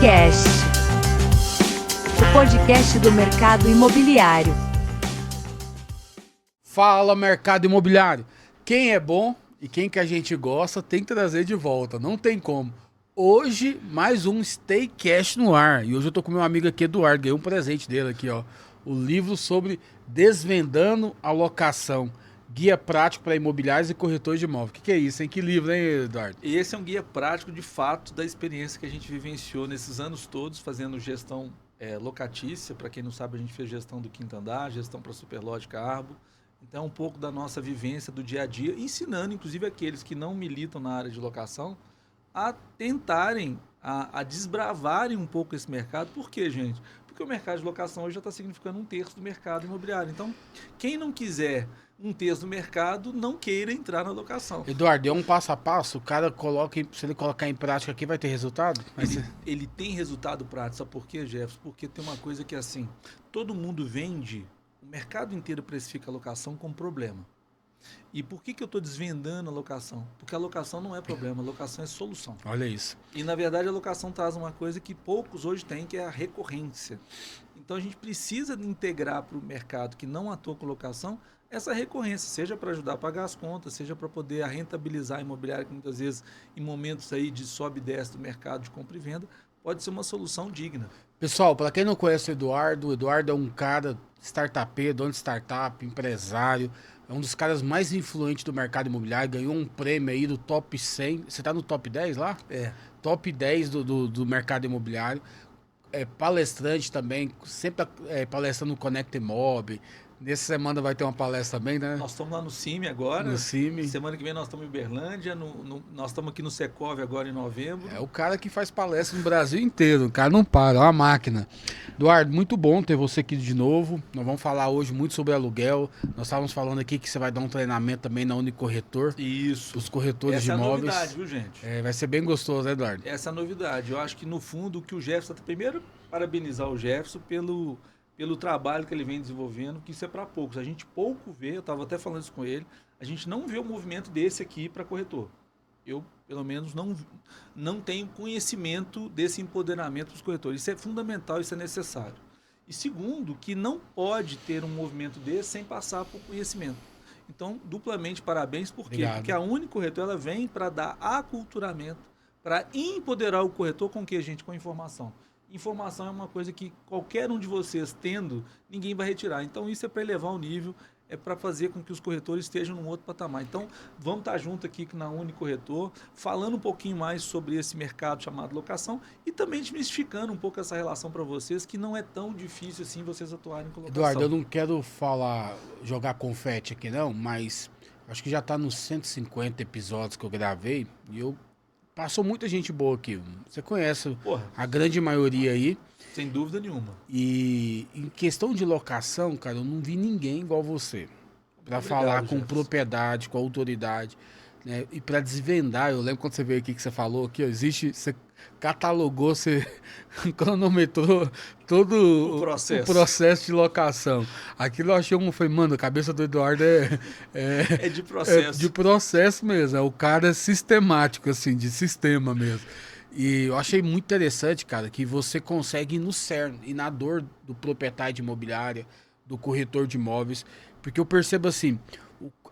Staycast, o podcast do mercado imobiliário. Fala, mercado imobiliário. Quem é bom e quem que a gente gosta tem que trazer de volta, não tem como. Hoje, mais um Staycast no ar. E hoje eu tô com meu amigo aqui, Eduardo. Ganhei um presente dele aqui, ó. O livro sobre Desvendando a Locação. Guia prático para imobiliários e corretores de imóveis. O que é isso, hein? Que livro, hein, Eduardo? E esse é um guia prático, de fato, da experiência que a gente vivenciou nesses anos todos, fazendo gestão locatícia. Para quem não sabe, a gente fez gestão do quinto andar, gestão para Superlógica Arbo. Então, é um pouco da nossa vivência do dia a dia, ensinando, inclusive, aqueles que não militam na área de locação, a tentarem, a desbravarem um pouco esse mercado. Por quê, gente? Porque o mercado de locação hoje já está significando 1/3 do mercado imobiliário. Então, quem não quiser 1/3 do mercado, não queira entrar na locação. Eduardo, é um passo a passo, o cara coloca, se ele colocar em prática aqui, vai ter resultado? Ele tem resultado prático, sabe por quê, Jefferson? Porque tem uma coisa que é assim, todo mundo vende, o mercado inteiro precifica a locação como problema. E por que eu estou desvendando a locação? Porque a locação não é problema, a locação é solução. Olha isso. E, na verdade, a locação traz uma coisa que poucos hoje têm, que é a recorrência. Então, a gente precisa integrar para o mercado que não atua com locação essa recorrência, seja para ajudar a pagar as contas, seja para poder rentabilizar a imobiliária, que muitas vezes, em momentos aí de sobe e desce do mercado de compra e venda, pode ser uma solução digna. Pessoal, para quem não conhece o Eduardo é um cara startupeiro, dono de startup, empresário, é um dos caras mais influentes do mercado imobiliário, ganhou um prêmio aí do top 100, você tá no top 10 lá? É. Top 10 do mercado imobiliário, é palestrante também, sempre palestrando no Conecta Imob. Nessa semana vai ter uma palestra também, né? Nós estamos lá no CIMI agora. No CIMI. Semana que vem nós estamos em Uberlândia, nós estamos aqui no Secov agora em novembro. É o cara que faz palestra no Brasil inteiro, o cara não para, é uma máquina. Eduardo, muito bom ter você aqui de novo. Nós vamos falar hoje muito sobre aluguel. Nós estávamos falando aqui que você vai dar um treinamento também na Unicorretor. Isso. Os corretores de imóveis. Essa é a novidade, viu, gente? Vai ser bem gostoso, né, Eduardo? Essa é a novidade. Eu acho que, no fundo, o que o Jefferson... Primeiro, parabenizar o Jefferson pelo trabalho que ele vem desenvolvendo, que isso é para poucos. A gente pouco vê, eu estava até falando isso com ele, a gente não vê o movimento desse aqui para corretor. Eu, pelo menos, não tenho conhecimento desse empoderamento dos corretores. Isso é fundamental, isso é necessário. E segundo, que não pode ter um movimento desse sem passar por conhecimento. Então, duplamente parabéns, por quê? Obrigado. Porque a Unicorretor, ela vem para dar aculturamento, para empoderar o corretor com o que, gente? Com informação. Informação é uma coisa que qualquer um de vocês tendo, ninguém vai retirar. Então, isso é para elevar o nível, é para fazer com que os corretores estejam num outro patamar. Então, vamos estar junto aqui na Unicorretor, falando um pouquinho mais sobre esse mercado chamado locação e também desmistificando um pouco essa relação para vocês, que não é tão difícil assim vocês atuarem com locação. Eduardo, eu não quero jogar confete aqui não, mas acho que já está nos 150 episódios que eu gravei e passou muita gente boa aqui. Você conhece a grande maioria aí. Sem dúvida nenhuma. E em questão de locação, cara, eu não vi ninguém igual você. Para falar com propriedade, com autoridade, né? E para desvendar, eu lembro quando você veio aqui que você falou que você catalogou, você cronometrou todo o processo de locação. Aquilo eu achei falei, mano, a cabeça do Eduardo é de processo. É de processo mesmo, o cara é sistemático, assim, de sistema mesmo. E eu achei muito interessante, cara, que você consegue ir no cerne e na dor do proprietário de imobiliária, do corretor de imóveis, porque eu percebo assim,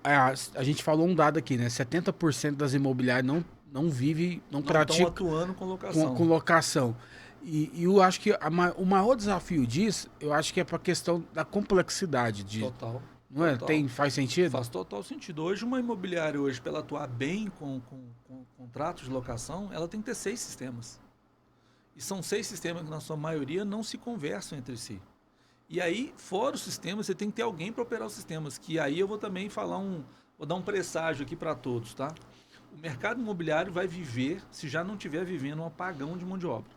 a gente falou um dado aqui, né? 70% das imobiliárias não vive, não pratica... estão atuando com locação. Com locação. E eu acho que o maior desafio disso, eu acho que é para a questão da complexidade. Total. Não é? Total. Faz sentido? Faz total sentido. Hoje, uma imobiliária, para ela atuar bem com contratos de locação, ela tem que ter 6 sistemas. E são 6 sistemas que, na sua maioria, não se conversam entre si. E aí, fora os sistemas, você tem que ter alguém para operar os sistemas. Que aí eu vou também vou dar um presságio aqui para todos, tá? O mercado imobiliário vai viver, se já não estiver vivendo, um apagão de mão de obra.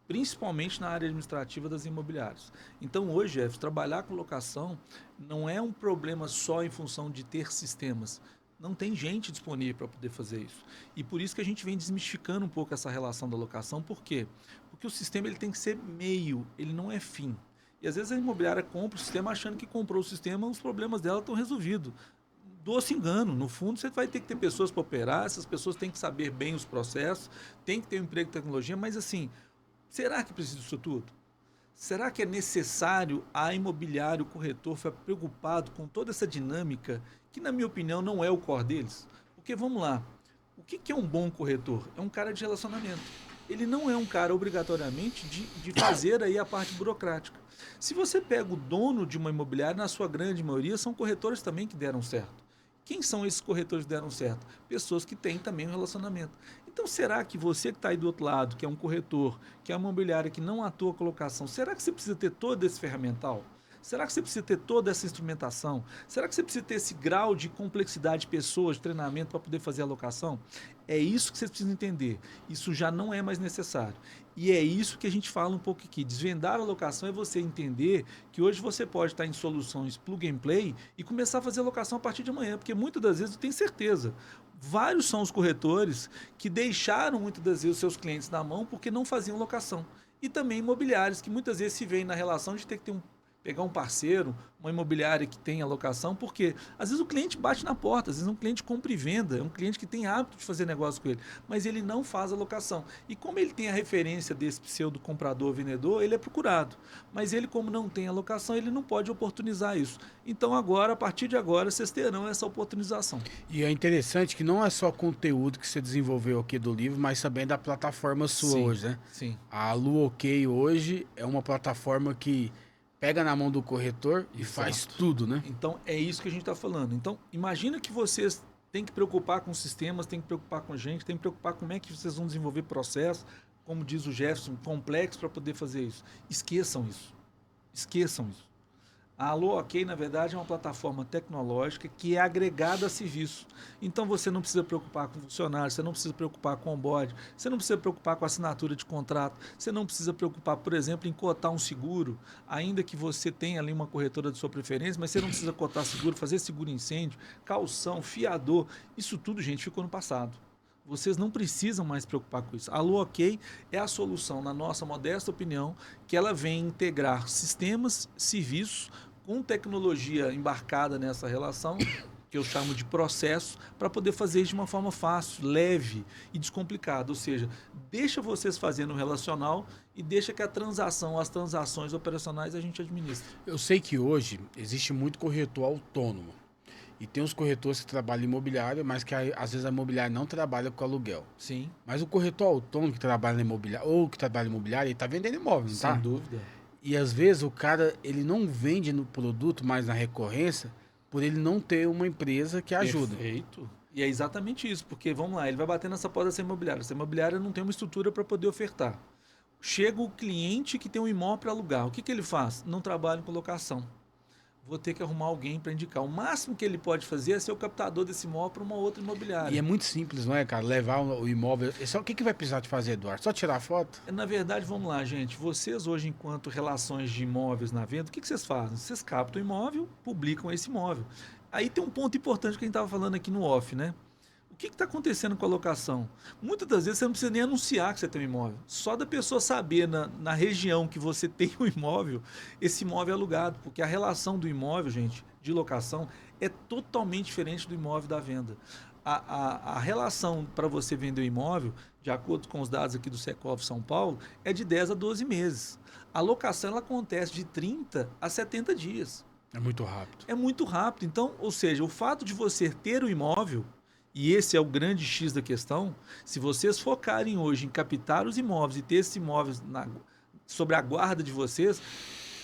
Principalmente na área administrativa das imobiliárias. Então, hoje, Jeff, trabalhar com locação não é um problema só em função de ter sistemas. Não tem gente disponível para poder fazer isso. E por isso que a gente vem desmistificando um pouco essa relação da locação. Por quê? Porque o sistema ele tem que ser meio, ele não é fim. E às vezes a imobiliária compra o sistema achando que comprou o sistema, os problemas dela estão resolvidos. Doce engano. No fundo, você vai ter que ter pessoas para operar, essas pessoas têm que saber bem os processos, tem que ter um emprego de tecnologia, mas assim... Será que precisa disso tudo? Será que é necessário a imobiliária, o corretor, ficar preocupado com toda essa dinâmica, que na minha opinião não é o core deles? Porque vamos lá, o que é um bom corretor? É um cara de relacionamento. Ele não é um cara obrigatoriamente de fazer aí a parte burocrática. Se você pega o dono de uma imobiliária, na sua grande maioria, são corretores também que deram certo. Quem são esses corretores que deram certo? Pessoas que têm também um relacionamento. Então, será que você que está aí do outro lado, que é um corretor, que é uma imobiliária que não atua com locação, será que você precisa ter todo esse ferramental? Será que você precisa ter toda essa instrumentação? Será que você precisa ter esse grau de complexidade de pessoas, de treinamento para poder fazer a locação? É isso que você precisa entender. Isso já não é mais necessário. E é isso que a gente fala um pouco aqui. Desvendar a locação é você entender que hoje você pode estar em soluções plug and play e começar a fazer a locação a partir de amanhã, porque muitas das vezes eu tenho certeza. Vários são os corretores que deixaram muitas das vezes os seus clientes na mão porque não faziam locação. E também imobiliários que muitas vezes se veem na relação de ter que pegar um parceiro, uma imobiliária que tem alocação, porque às vezes o cliente bate na porta, às vezes é um cliente compra e venda, é um cliente que tem hábito de fazer negócio com ele, mas ele não faz alocação. E como ele tem a referência desse pseudo comprador, vendedor, ele é procurado. Mas ele, como não tem alocação, ele não pode oportunizar isso. Então agora, a partir de agora, vocês terão essa oportunização. E é interessante que não é só conteúdo que você desenvolveu aqui do livro, mas também da plataforma sua Sim, hoje, né? sim. A LuOK hoje é uma plataforma que pega na mão do corretor e Exato. faz tudo, né? Então, é isso que a gente está falando. Então, imagina que vocês têm que preocupar com sistemas, têm que preocupar com gente, têm que preocupar como é que vocês vão desenvolver processo, como diz o Jefferson, complexo para poder fazer isso. Esqueçam isso. Esqueçam isso. A LuOK, na verdade, é uma plataforma tecnológica que é agregada a serviço. Então, você não precisa preocupar com funcionário, você não precisa preocupar com onboard, você não precisa preocupar com assinatura de contrato, você não precisa preocupar, por exemplo, em cotar um seguro, ainda que você tenha ali uma corretora de sua preferência, mas você não precisa cotar seguro, fazer seguro incêndio, calção, fiador. Isso tudo, gente, ficou no passado. Vocês não precisam mais se preocupar com isso. A LuOK é a solução, na nossa modesta opinião, que ela vem integrar sistemas, serviços, com tecnologia embarcada nessa relação, que eu chamo de processo, para poder fazer isso de uma forma fácil, leve e descomplicada. Ou seja, deixa vocês fazendo o relacional e deixa que a transação, as transações operacionais a gente administra. Eu sei que hoje existe muito corretor autônomo. E tem os corretores que trabalham em imobiliária, mas que às vezes a imobiliária não trabalha com aluguel. Sim. Mas o corretor autônomo que trabalha na imobiliária, ou que trabalha em imobiliária, ele está vendendo imóvel, não tá? Sem dúvida. E às vezes o cara, ele não vende no produto, mas na recorrência, por ele não ter uma empresa que ajuda. Perfeito. E é exatamente isso, porque vamos lá, ele vai bater nessa porta dessa imobiliária. Essa imobiliária não tem uma estrutura para poder ofertar. Chega o cliente que tem um imóvel para alugar. O que ele faz? Não trabalha com locação. Vou ter que arrumar alguém para indicar. O máximo que ele pode fazer é ser o captador desse imóvel para uma outra imobiliária. E é muito simples, não é, cara? Levar o imóvel. O que vai precisar de fazer, Eduardo? Só tirar a foto? Na verdade, vamos lá, gente. Vocês hoje, enquanto relações de imóveis na venda, o que vocês fazem? Vocês captam o imóvel, publicam esse imóvel. Aí tem um ponto importante que a gente estava falando aqui no off, né? O que está acontecendo com a locação? Muitas das vezes você não precisa nem anunciar que você tem um imóvel. Só da pessoa saber na região que você tem um imóvel, esse imóvel é alugado. Porque a relação do imóvel, gente, de locação, é totalmente diferente do imóvel da venda. A relação para você vender o imóvel, de acordo com os dados aqui do Secov São Paulo, é de 10 a 12 meses. A locação ela acontece de 30 a 70 dias. É muito rápido. É muito rápido. Então, ou seja, o fato de você ter o imóvel, e esse é o grande X da questão, se vocês focarem hoje em captar os imóveis e ter esses imóveis sobre a guarda de vocês,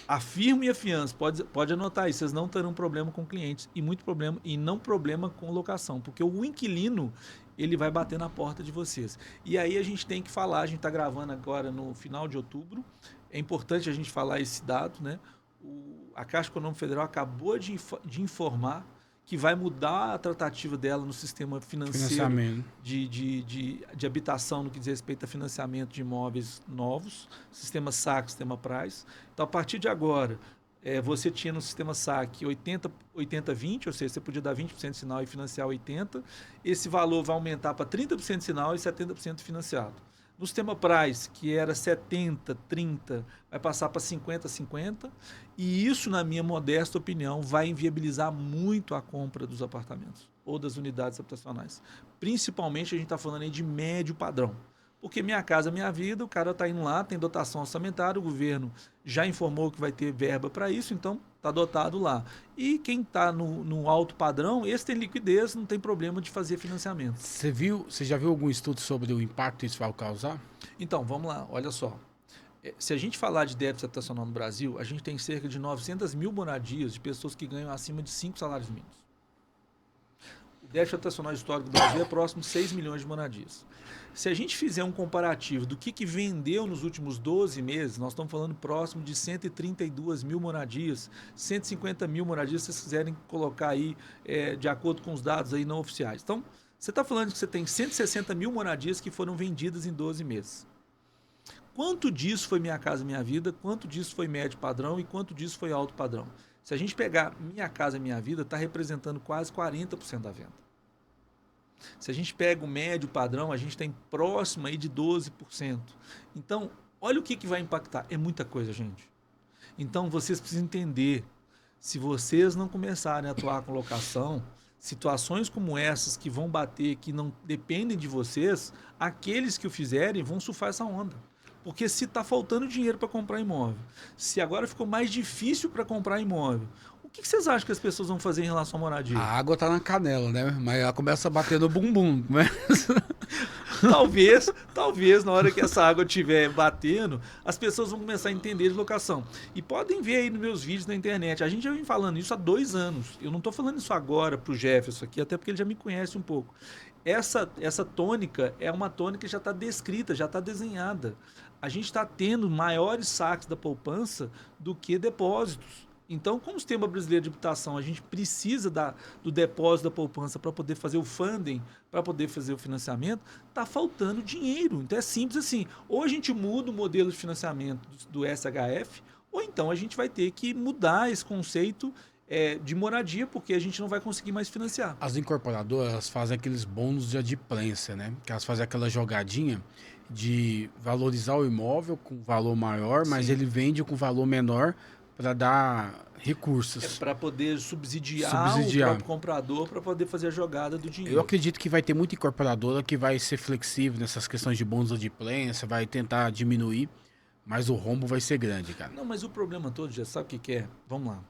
a firma e a fiança, pode anotar isso, vocês não terão problema com clientes e muito problema, e não problema com locação, porque o inquilino, ele vai bater na porta de vocês. E aí a gente tem que falar, a gente está gravando agora no final de outubro, é importante a gente falar esse dado, né? A Caixa Econômica Federal acabou de informar que vai mudar a tratativa dela no sistema financeiro de habitação no que diz respeito a financiamento de imóveis novos, sistema SAC, sistema PRAS. Então, a partir de agora, você tinha no sistema SAC 80-20, ou seja, você podia dar 20% de sinal e financiar 80%. Esse valor vai aumentar para 30% de sinal e 70% financiado. No sistema PRAS, que era 70-30, vai passar para 50-50. E isso, na minha modesta opinião, vai inviabilizar muito a compra dos apartamentos ou das unidades habitacionais. Principalmente, a gente está falando aí de médio padrão. Porque Minha Casa Minha Vida, o cara está indo lá, tem dotação orçamentária, o governo já informou que vai ter verba para isso, então está dotado lá. E quem está no alto padrão, esse tem liquidez, não tem problema de fazer financiamento. Você já viu algum estudo sobre o impacto que isso vai causar? Então, vamos lá, olha só. Se a gente falar de déficit habitacional no Brasil, a gente tem cerca de 900 mil moradias de pessoas que ganham acima de 5 salários mínimos. O déficit habitacional histórico do Brasil é próximo de 6 milhões de moradias. Se a gente fizer um comparativo do que vendeu nos últimos 12 meses, nós estamos falando próximo de 132 mil moradias, 150 mil moradias, se vocês quiserem colocar aí de acordo com os dados aí não oficiais. Então, você está falando que você tem 160 mil moradias que foram vendidas em 12 meses. Quanto disso foi Minha Casa Minha Vida, quanto disso foi médio padrão e quanto disso foi alto padrão? Se a gente pegar Minha Casa Minha Vida, está representando quase 40% da venda. Se a gente pega o médio padrão, a gente tem próximo aí de 12%. Então, olha o que vai impactar. É muita coisa, gente. Então, vocês precisam entender, se vocês não começarem a atuar com locação, situações como essas que vão bater, que não dependem de vocês, aqueles que o fizerem vão surfar essa onda. Porque se está faltando dinheiro para comprar imóvel, se agora ficou mais difícil para comprar imóvel, o que vocês acham que as pessoas vão fazer em relação à moradia? A água tá na canela, né? Mas ela começa a bater no bumbum. Talvez na hora que essa água estiver batendo, as pessoas vão começar a entender de locação. E podem ver aí nos meus vídeos na internet. A gente já vem falando isso há 2 anos. Eu não estou falando isso agora para o Jefferson aqui, até porque ele já me conhece um pouco. Essa tônica é uma tônica que já está descrita, já está desenhada. A gente está tendo maiores saques da poupança do que depósitos. Então, como o sistema brasileiro de habitação, a gente precisa do depósito da poupança para poder fazer o funding, para poder fazer o financiamento, está faltando dinheiro. Então, é simples assim. Ou a gente muda o modelo de financiamento do SHF, ou então a gente vai ter que mudar esse conceito de moradia, porque a gente não vai conseguir mais financiar. As incorporadoras fazem aqueles bônus de adimplência, né? Que elas fazem aquela jogadinha de valorizar o imóvel com valor maior, mas ele vende com valor menor para dar recursos. Para poder subsidiar o próprio comprador para poder fazer a jogada do dinheiro. Eu acredito que vai ter muita incorporadora que vai ser flexível nessas questões de bônus de adimplência, vai tentar diminuir, mas o rombo vai ser grande, cara. Não, mas o problema todo, já sabe o que é? Vamos lá.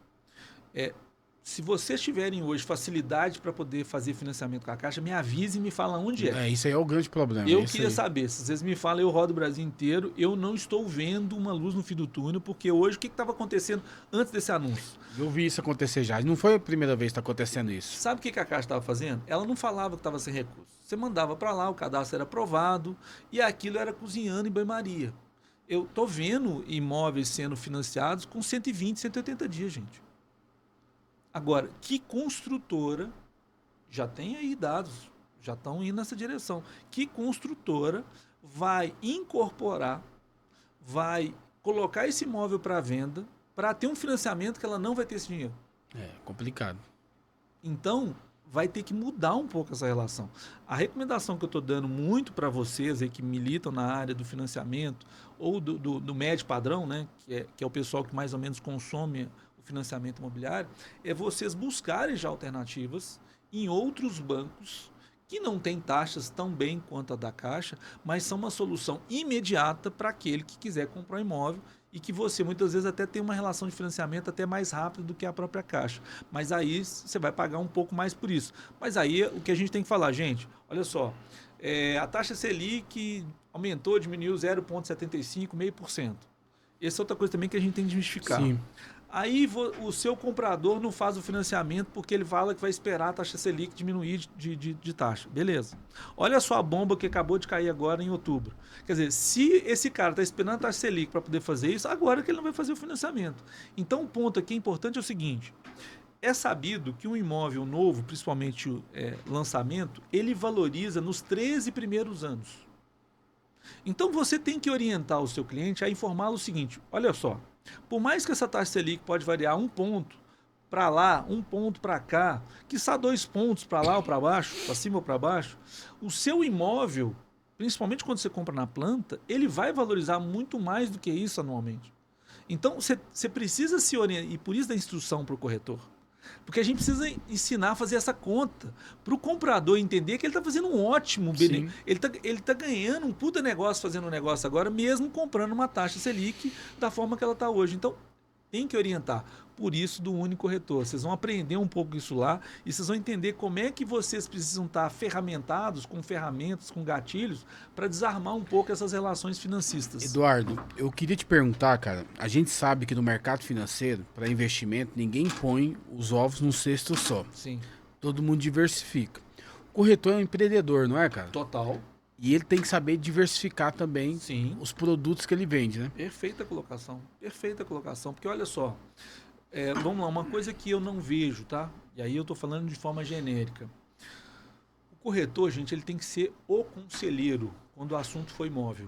Se vocês tiverem hoje facilidade para poder fazer financiamento com a Caixa, me avise e me fala onde é. Isso aí é o grande problema. Eu queria saber, se vocês me falam, eu rodo o Brasil inteiro, eu não estou vendo uma luz no fim do túnel, porque hoje o que estava acontecendo antes desse anúncio? Eu vi isso acontecer já, não foi a primeira vez que está acontecendo isso. Sabe o que a Caixa estava fazendo? Ela não falava que estava sem recurso. Você mandava para lá, o cadastro era aprovado, e aquilo era cozinhando em banho-maria. Eu estou vendo imóveis sendo financiados com 120, 180 dias, gente. Agora, que construtora, já tem aí dados, já estão indo nessa direção, que construtora vai incorporar, vai colocar esse imóvel para venda, para ter um financiamento que ela não vai ter esse dinheiro? É complicado. Então, vai ter que mudar um pouco essa relação. A recomendação que eu estou dando muito para vocês aí que militam na área do financiamento ou do médio padrão, né, que é o pessoal que mais ou menos consome financiamento imobiliário, é vocês buscarem já alternativas em outros bancos que não têm taxas tão bem quanto a da Caixa, mas são uma solução imediata para aquele que quiser comprar um imóvel e que você muitas vezes até tem uma relação de financiamento até mais rápida do que a própria Caixa. Mas aí você vai pagar um pouco mais por isso. Mas aí o que a gente tem que falar, gente, olha só, a taxa Selic aumentou, diminuiu 0,75%, 0,5%. Essa é outra coisa também que a gente tem que desmistificar. Sim. Aí o seu comprador não faz o financiamento porque ele fala que vai esperar a taxa Selic diminuir de taxa. Beleza. Olha só a bomba que acabou de cair agora em outubro. Quer dizer, se esse cara está esperando a taxa Selic para poder fazer isso, agora que ele não vai fazer o financiamento. Então o ponto aqui importante é o seguinte, é sabido que um imóvel novo, principalmente lançamento, ele valoriza nos 13 primeiros anos. Então você tem que orientar o seu cliente a informá-lo o seguinte, olha só, por mais que essa taxa Selic pode variar 1 ponto para lá, 1 ponto para cá, quiçá 2 pontos para lá ou para baixo, para cima ou para baixo, o seu imóvel, principalmente quando você compra na planta, ele vai valorizar muito mais do que isso anualmente. Então você precisa se orientar, e por isso da instrução para o corretor. Porque a gente precisa ensinar a fazer essa conta. Para o comprador entender que ele está fazendo um ótimo benefício. Ele tá ganhando um puta negócio fazendo um negócio agora, mesmo comprando uma taxa Selic da forma que ela está hoje. Então, tem que orientar. Por isso, do único corretor. Vocês vão aprender um pouco isso lá e vocês vão entender como é que vocês precisam estar ferramentados, com ferramentas, com gatilhos, para desarmar um pouco essas relações financistas. Eduardo, eu queria te perguntar, cara, a gente sabe que no mercado financeiro, para investimento, ninguém põe os ovos num cesto só. Sim. Todo mundo diversifica. O corretor é um empreendedor, não é, cara? Total. E ele tem que saber diversificar também Sim. os produtos que ele vende, né? Perfeita colocação. Perfeita colocação. Porque olha só, vamos lá, uma coisa que eu não vejo, tá? E aí eu estou falando de forma genérica. O corretor, gente, ele tem que ser o conselheiro quando o assunto for imóvel.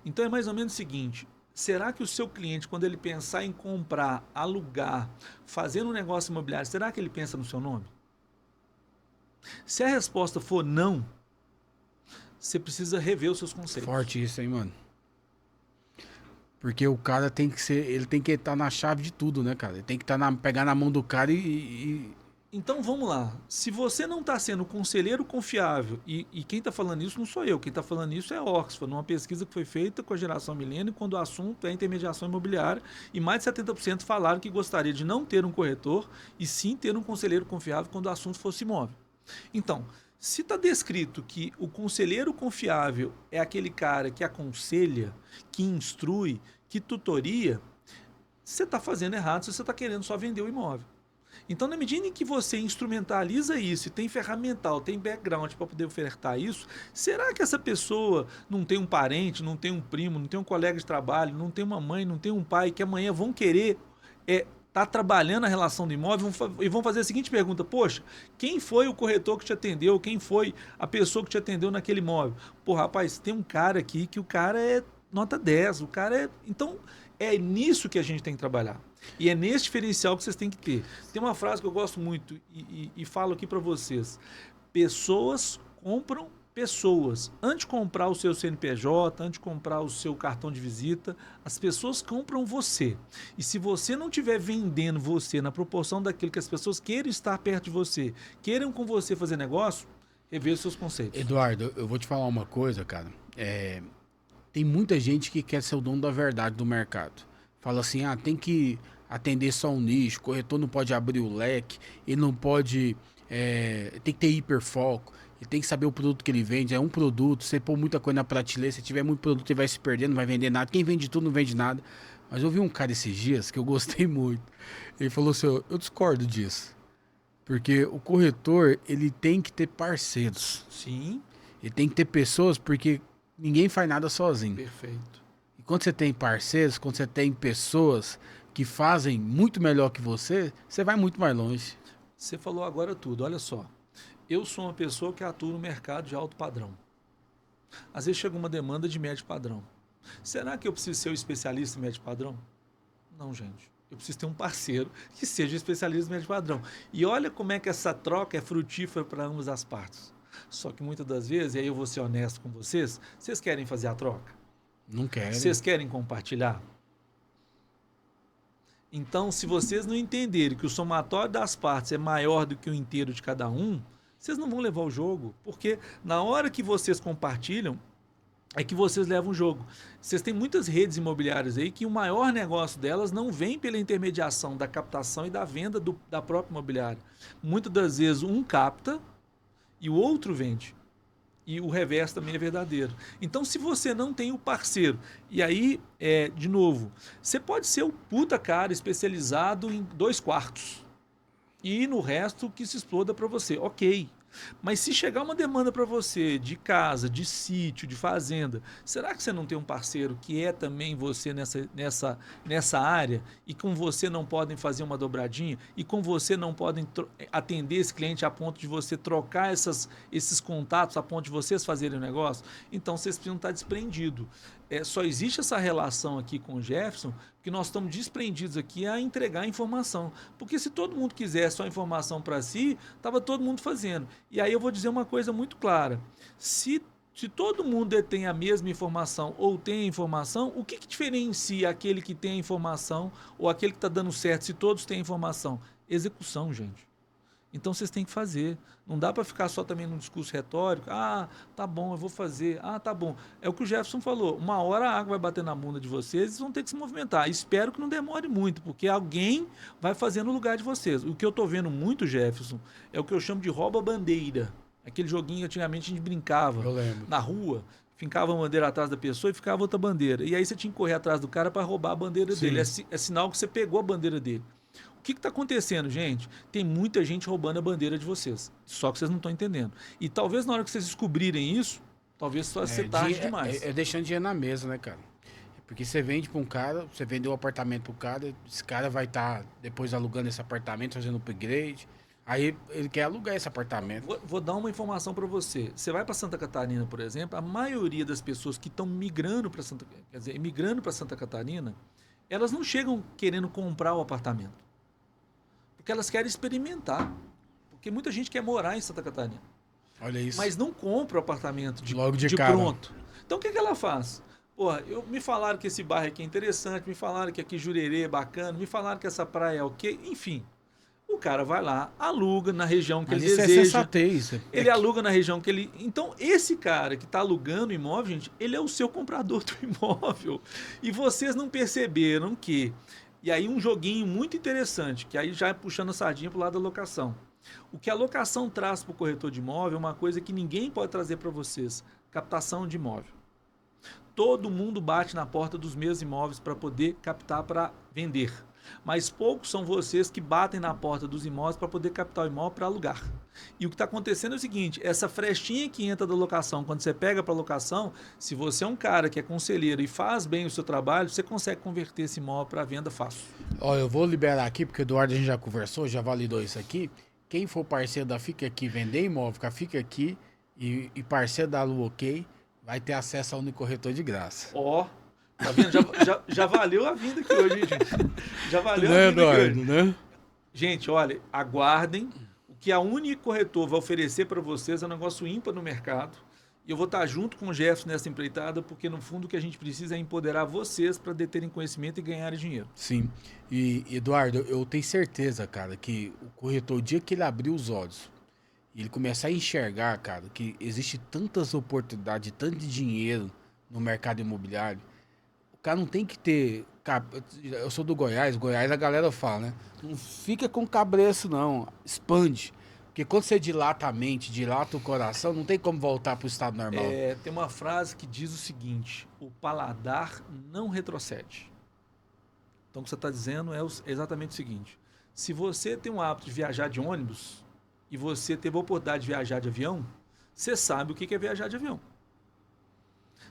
Então é mais ou menos o seguinte: será que o seu cliente, quando ele pensar em comprar, alugar, fazer um negócio imobiliário, será que ele pensa no seu nome? Se a resposta for não, você precisa rever os seus conceitos. Forte isso, hein, mano? Porque o cara tem que ser, ele tem que estar na chave de tudo, né, cara? Ele tem que pegar na mão do cara e... Então vamos lá. Se você não está sendo conselheiro confiável, e quem está falando isso não sou eu, quem está falando isso é Oxford, numa pesquisa que foi feita com a geração milênio, quando o assunto é intermediação imobiliária, e mais de 70% falaram que gostaria de não ter um corretor e sim ter um conselheiro confiável quando o assunto fosse imóvel. Então, se está descrito que o conselheiro confiável é aquele cara que aconselha, que instrui, que tutoria, você está fazendo errado se você está querendo só vender o imóvel. Então, na medida em que você instrumentaliza isso e tem ferramental, tem background para poder ofertar isso, será que essa pessoa não tem um parente, não tem um primo, não tem um colega de trabalho, não tem uma mãe, não tem um pai que amanhã vão querer tá trabalhando a relação do imóvel e vão fazer a seguinte pergunta: poxa, quem foi o corretor que te atendeu? Quem foi a pessoa que te atendeu naquele imóvel? Pô, rapaz, tem um cara aqui que o cara é nota 10, o cara é... Então, é nisso que a gente tem que trabalhar. E é nesse diferencial que vocês têm que ter. Tem uma frase que eu gosto muito e falo aqui para vocês: pessoas compram pessoas. Antes de comprar o seu CNPJ, antes de comprar o seu cartão de visita, as pessoas compram você. E se você não estiver vendendo você na proporção daquilo que as pessoas queiram estar perto de você, queiram com você fazer negócio, rever os seus conceitos. Eduardo, eu vou te falar uma coisa, cara. Tem muita gente que quer ser o dono da verdade do mercado. Fala assim, tem que atender só um nicho, o corretor não pode abrir o leque, ele não pode... tem que ter hiperfoco. Ele tem que saber o produto que ele vende. É um produto. Você pôr muita coisa na prateleira, se tiver muito produto, ele vai se perder, não vai vender nada. Quem vende tudo não vende nada. Mas eu vi um cara esses dias que eu gostei muito. Ele falou assim: eu discordo disso. Porque o corretor, ele tem que ter parceiros. Sim. Ele tem que ter pessoas, porque ninguém faz nada sozinho. Perfeito. E quando você tem parceiros, quando você tem pessoas que fazem muito melhor que você vai muito mais longe. Você falou agora tudo. Olha só. Eu sou uma pessoa que atua no mercado de alto padrão. Às vezes chega uma demanda de médio padrão. Será que eu preciso ser o especialista em médio padrão? Não, gente. Eu preciso ter um parceiro que seja especialista em médio padrão. E olha como é que essa troca é frutífera para ambas as partes. Só que muitas das vezes, e aí eu vou ser honesto com vocês, vocês querem fazer a troca? Não querem. Vocês querem compartilhar? Então, se vocês não entenderem que o somatório das partes é maior do que o inteiro de cada um, vocês não vão levar o jogo, porque na hora que vocês compartilham, é que vocês levam o jogo. Vocês têm muitas redes imobiliárias aí que o maior negócio delas não vem pela intermediação da captação e da venda da própria imobiliária. Muitas das vezes um capta e o outro vende. E o reverso também é verdadeiro. Então, se você não tem o parceiro, e aí, de novo, você pode ser o puta cara especializado em 2/4. E no resto que se exploda para você, ok. Mas se chegar uma demanda para você de casa, de sítio, de fazenda, será que você não tem um parceiro que é também você nessa área e com você não podem fazer uma dobradinha e com você não podem atender esse cliente a ponto de você trocar esses contatos a ponto de vocês fazerem o negócio? Então vocês precisam estar desprendidos. Só existe essa relação aqui com o Jefferson que nós estamos desprendidos aqui a entregar informação. Porque se todo mundo quisesse só informação para si, estava todo mundo fazendo. E aí eu vou dizer uma coisa muito clara. Se Se todo mundo detém a mesma informação ou tem a informação, o que diferencia aquele que tem a informação ou aquele que está dando certo se todos têm a informação? Execução, gente. Então vocês têm que fazer. Não dá para ficar só também num discurso retórico. Ah, tá bom, eu vou fazer. Ah, tá bom. É o que o Jefferson falou. Uma hora a água vai bater na bunda de vocês e vocês vão ter que se movimentar. Espero que não demore muito, porque alguém vai fazer no lugar de vocês. O que eu tô vendo muito, Jefferson, é o que eu chamo de rouba-bandeira. Aquele joguinho que antigamente a gente brincava na rua, fincava uma bandeira atrás da pessoa e ficava outra bandeira. E aí você tinha que correr atrás do cara para roubar a bandeira dele. É sinal que você pegou a bandeira dele. O que está acontecendo, gente? Tem muita gente roubando a bandeira de vocês. Só que vocês não estão entendendo. E talvez na hora que vocês descobrirem isso, talvez só seja tarde demais. É deixando dinheiro na mesa, né, cara? Porque você vende para um cara, você vendeu um apartamento para o cara, esse cara vai estar depois alugando esse apartamento, fazendo upgrade. Aí ele quer alugar esse apartamento. Vou dar uma informação para você. Você vai para Santa Catarina, por exemplo, a maioria das pessoas que estão migrando para Santa Catarina, elas não chegam querendo comprar o apartamento. Porque elas querem experimentar. Porque muita gente quer morar em Santa Catarina. Olha isso. Mas não compra o apartamento logo de cara. Pronto. Então o que ela faz? Porra, me falaram que esse bairro aqui é interessante, me falaram que aqui Jurerê é bacana, me falaram que essa praia é ok, enfim. O cara vai lá, aluga na região que ele deseja. É sensatez. Ele aluga na região que ele... Então, esse cara que está alugando o imóvel, gente, ele é o seu comprador do imóvel. E vocês não perceberam que... E aí um joguinho muito interessante, que aí já é puxando a sardinha para o lado da locação. O que a locação traz para o corretor de imóvel é uma coisa que ninguém pode trazer para vocês. Captação de imóvel. Todo mundo bate na porta dos mesmos imóveis para poder captar para vender. Mas poucos são vocês que batem na porta dos imóveis para poder captar o imóvel para alugar. E o que está acontecendo é o seguinte, essa frestinha que entra da locação, quando você pega para locação, se você é um cara que é conselheiro e faz bem o seu trabalho, você consegue converter esse imóvel para venda fácil. Ó, eu vou liberar aqui, porque o Eduardo a gente já conversou, já validou isso aqui. Quem for parceiro da Fica Aqui, vender imóvel, Fica Aqui e parceiro da Lu OK, vai ter acesso ao Unicorretor de graça. Ó, tá vendo? Já valeu a vinda aqui hoje, gente. Já valeu a vinda Eduardo, aqui hoje. Né? Gente, olha, aguardem. O que a Unicorretor vai oferecer para vocês é um negócio ímpar no mercado. E eu vou estar junto com o Jefferson nessa empreitada, porque no fundo o que a gente precisa é empoderar vocês para deterem conhecimento e ganharem dinheiro. Sim. E, Eduardo, eu tenho certeza, cara, que o corretor, o dia que ele abrir os olhos e ele começar a enxergar, cara, que existe tantas oportunidades, tanto dinheiro no mercado imobiliário, o cara não tem que ter... Eu sou do Goiás a galera fala, né? Não fica com cabreço, não. Expande. Porque quando você dilata a mente, dilata o coração, não tem como voltar para o estado normal. Tem uma frase que diz o seguinte: o paladar não retrocede. Então o que você está dizendo é exatamente o seguinte: se você tem o hábito de viajar de ônibus e você teve a oportunidade de viajar de avião, você sabe o que é viajar de avião.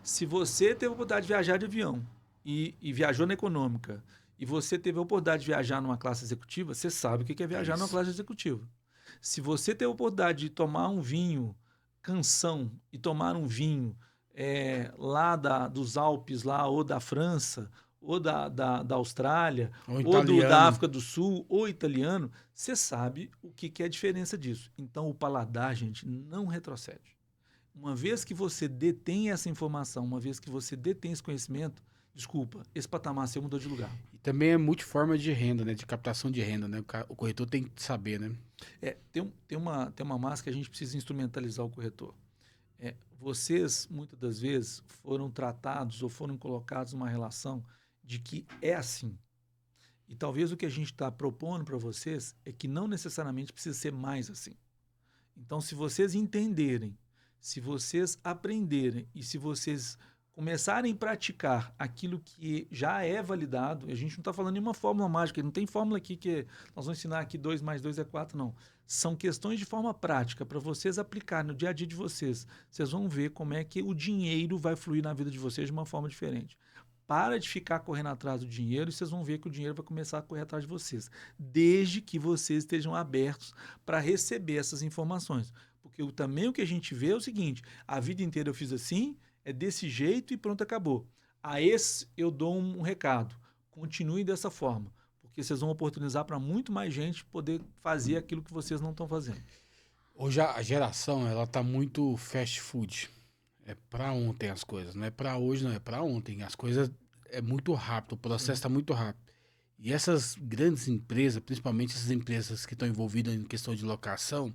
Se você teve a oportunidade de viajar de avião e viajou na econômica e você teve a oportunidade de viajar numa classe executiva, você sabe o que é viajar numa classe executiva. Se você teve a oportunidade de tomar um vinho Canção e tomar um vinho lá dos Alpes, lá, ou da França, ou da Austrália, ou da África do Sul, ou italiano, você sabe o que é a diferença disso. Então, o paladar, gente, não retrocede. Uma vez que você detém essa informação, uma vez que você detém esse conhecimento, desculpa, esse patamar seu mudou de lugar. E também é multiforma de renda, né? De captação de renda, né? O corretor tem que saber, né? Tem uma massa que a gente precisa instrumentalizar o corretor. Vocês, muitas das vezes, foram tratados ou foram colocados numa relação de que é assim. E talvez o que a gente está propondo para vocês é que não necessariamente precisa ser mais assim. Então, se vocês entenderem, se vocês aprenderem e se vocês começarem a praticar aquilo que já é validado, a gente não está falando em uma fórmula mágica, não tem fórmula aqui que nós vamos ensinar aqui 2 mais 2 é 4, não. São questões de forma prática para vocês aplicar no dia a dia de vocês. Vocês vão ver como é que o dinheiro vai fluir na vida de vocês de uma forma diferente. Para de ficar correndo atrás do dinheiro e vocês vão ver que o dinheiro vai começar a correr atrás de vocês, desde que vocês estejam abertos para receber essas informações. Porque também o que a gente vê é o seguinte: a vida inteira eu fiz assim, é desse jeito e pronto, acabou. A esse eu dou um recado: continuem dessa forma, porque vocês vão oportunizar para muito mais gente poder fazer aquilo que vocês não estão fazendo. Hoje a geração, ela tá muito fast food. É pra ontem as coisas, não é pra hoje, não é pra ontem. As coisas é muito rápido, o processo tá muito rápido. E essas grandes empresas, principalmente essas empresas que estão envolvidas em questão de locação,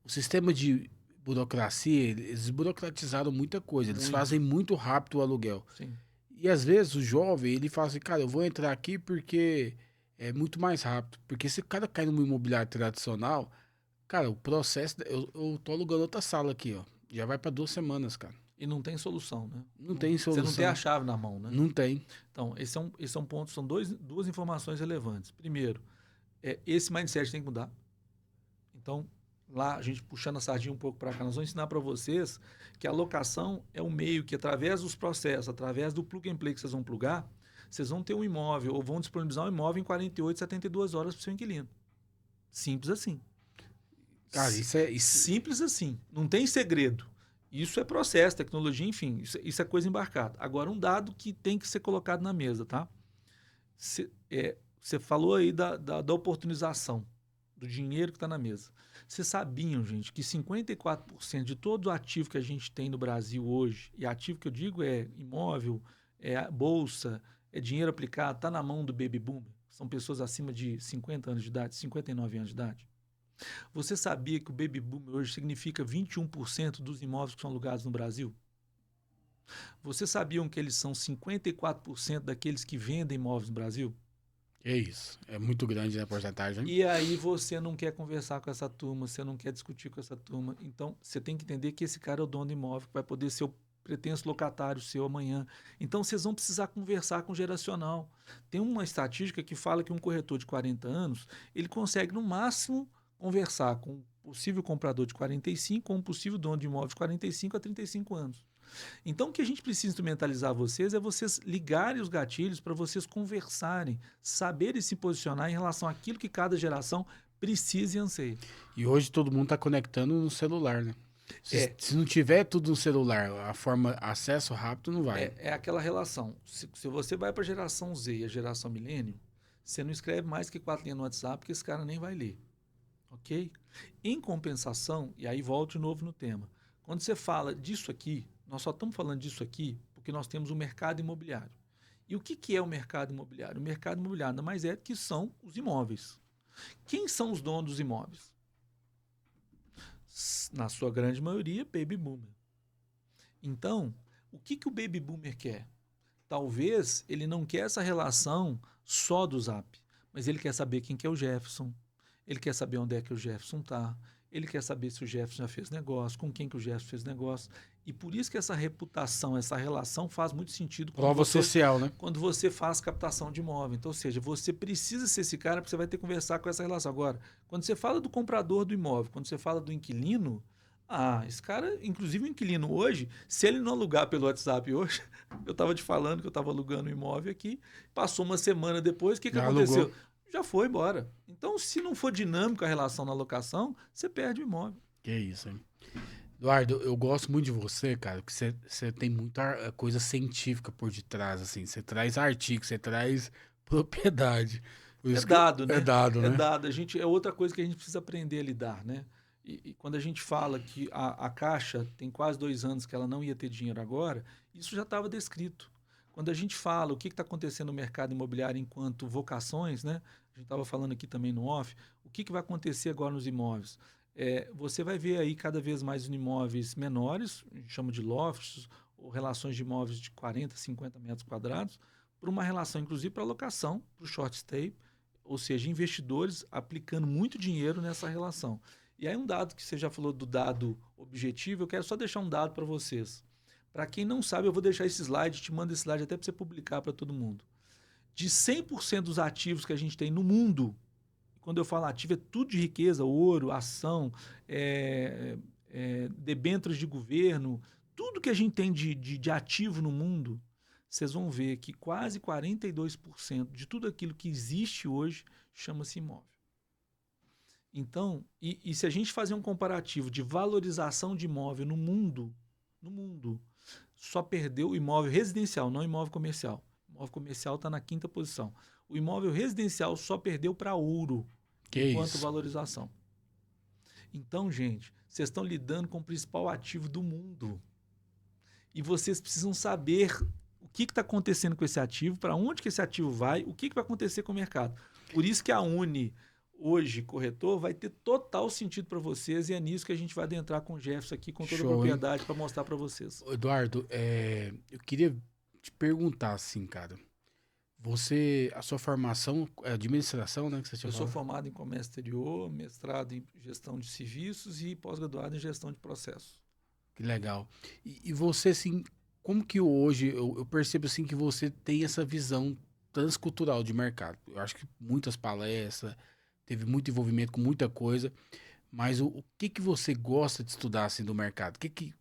o sistema de burocracia, eles burocratizaram muita coisa, eles Muito. fazem muito rápido o aluguel. Sim. E às vezes o jovem, ele fala assim, cara, eu vou entrar aqui porque é muito mais rápido. Porque se o cara cai numa imobiliária tradicional, cara, o processo. Eu tô alugando outra sala aqui, ó. Já vai pra 2 semanas, cara. E não tem solução, né? Não tem Você não tem solução. a chave na mão, né? Não tem. Então, esse é um ponto, são duas informações relevantes. Primeiro, esse mindset tem que mudar. Então, lá, a gente puxando a sardinha um pouco para cá, nós vamos ensinar para vocês que a locação é um meio que, através dos processos, através do plug and play que vocês vão plugar, vocês vão ter um imóvel ou vão disponibilizar um imóvel em 48, 72 horas para o seu inquilino. Simples assim. Cara, isso é. Simples assim. Não tem segredo. Isso é processo, tecnologia, enfim, isso é coisa embarcada. Agora, um dado que tem que ser colocado na mesa, tá? Você falou aí da oportunização, do dinheiro que está na mesa. Vocês sabiam, gente, que 54% de todo o ativo que a gente tem no Brasil hoje, e ativo que eu digo é imóvel, é bolsa, é dinheiro aplicado, está na mão do baby boomer? São pessoas acima de 50 anos de idade, 59 anos de idade. Você sabia que o baby boomer hoje significa 21% dos imóveis que são alugados no Brasil? Vocês sabiam que eles são 54% daqueles que vendem imóveis no Brasil? É isso. É muito grande, né, a porcentagem. E aí você não quer conversar com essa turma, você não quer discutir com essa turma. Então, você tem que entender que esse cara é o dono do imóvel, que vai poder ser o pretenso locatário seu amanhã. Então, vocês vão precisar conversar com o geracional. Tem uma estatística que fala que um corretor de 40 anos, ele consegue, no máximo, conversar com um possível comprador de 45 com um possível dono de imóvel de 45 a 35 anos. Então, o que a gente precisa instrumentalizar vocês é vocês ligarem os gatilhos para vocês conversarem, saberem se posicionar em relação àquilo que cada geração precisa e anseia. E hoje todo mundo tá conectando no celular, né? Se não tiver tudo no celular, a forma acesso rápido não vai. É aquela relação. Se você vai para a geração Z e a geração milênio, você não escreve mais que 4 linhas no WhatsApp, porque esse cara nem vai ler. Ok? Em compensação, e aí volto de novo no tema, quando você fala disso aqui, nós só estamos falando disso aqui porque nós temos o mercado imobiliário. E o que é o mercado imobiliário? O mercado imobiliário nada mais é que são os imóveis. Quem são os donos dos imóveis? Na sua grande maioria, baby boomer. Então, o que o baby boomer quer? Talvez ele não quer essa relação só do Zap, mas ele quer saber quem que é o Jefferson, ele quer saber onde é que o Jefferson está, ele quer saber se o Jefferson já fez negócio, com quem que o Jefferson fez negócio. E por isso que essa reputação, essa relação faz muito sentido. Prova social, né? Quando você faz captação de imóvel. Então, ou seja, você precisa ser esse cara porque você vai ter que conversar com essa relação. Agora, quando você fala do comprador do imóvel, quando você fala do inquilino, esse cara, inclusive o inquilino hoje, se ele não alugar pelo WhatsApp hoje, eu estava te falando que eu estava alugando um imóvel aqui, passou uma semana depois, o que aconteceu? Alugou. Já foi embora. Então, se não for dinâmica a relação na locação, você perde o imóvel. Que isso, hein? Eduardo, eu gosto muito de você, cara, porque você tem muita coisa científica por detrás, assim. Você traz artigo, você traz propriedade. É dado, né? É dado, né? É dado. É outra coisa que a gente precisa aprender a lidar, né? E quando a gente fala que a Caixa tem quase 2 anos que ela não ia ter dinheiro agora, isso já estava descrito. Quando a gente fala o que está acontecendo no mercado imobiliário enquanto vocações, né? A gente estava falando aqui também no off, o que vai acontecer agora nos imóveis? Você vai ver aí cada vez mais imóveis menores, a gente chama de lofts, ou relações de imóveis de 40, 50 metros quadrados, para uma relação, inclusive, para locação, para o short stay, ou seja, investidores aplicando muito dinheiro nessa relação. E aí um dado que você já falou do dado objetivo, eu quero só deixar um dado para vocês. Para quem não sabe, eu vou deixar esse slide, te mando esse slide até para você publicar para todo mundo. De 100% dos ativos que a gente tem no mundo, quando eu falo ativo, é tudo de riqueza, ouro, ação, debêntures de governo, tudo que a gente tem de ativo no mundo, vocês vão ver que quase 42% de tudo aquilo que existe hoje chama-se imóvel. Então, e se a gente fazer um comparativo de valorização de imóvel no mundo, só perdeu o imóvel residencial, não imóvel comercial. O imóvel comercial está na 5ª posição. O imóvel residencial só perdeu para ouro enquanto valorização. Então, gente, vocês estão lidando com o principal ativo do mundo. e vocês precisam saber o que está acontecendo com esse ativo, para onde que esse ativo vai, o que vai acontecer com o mercado. Por isso que a Uni, hoje, corretor, vai ter total sentido para vocês, e é nisso que a gente vai adentrar com o Jefferson aqui, com toda a propriedade, para mostrar para vocês. Eduardo, eu queria te perguntar assim, cara. A sua formação é administração, né? Que você tinha Eu sou falado? formado em comércio exterior, mestrado em gestão de serviços e pós-graduado em gestão de processos. Que legal. E você, assim, como que hoje, eu percebo assim que você tem essa visão transcultural de mercado. Eu acho que muitas palestras, teve muito envolvimento com muita coisa, mas o que você gosta de estudar assim do mercado? O que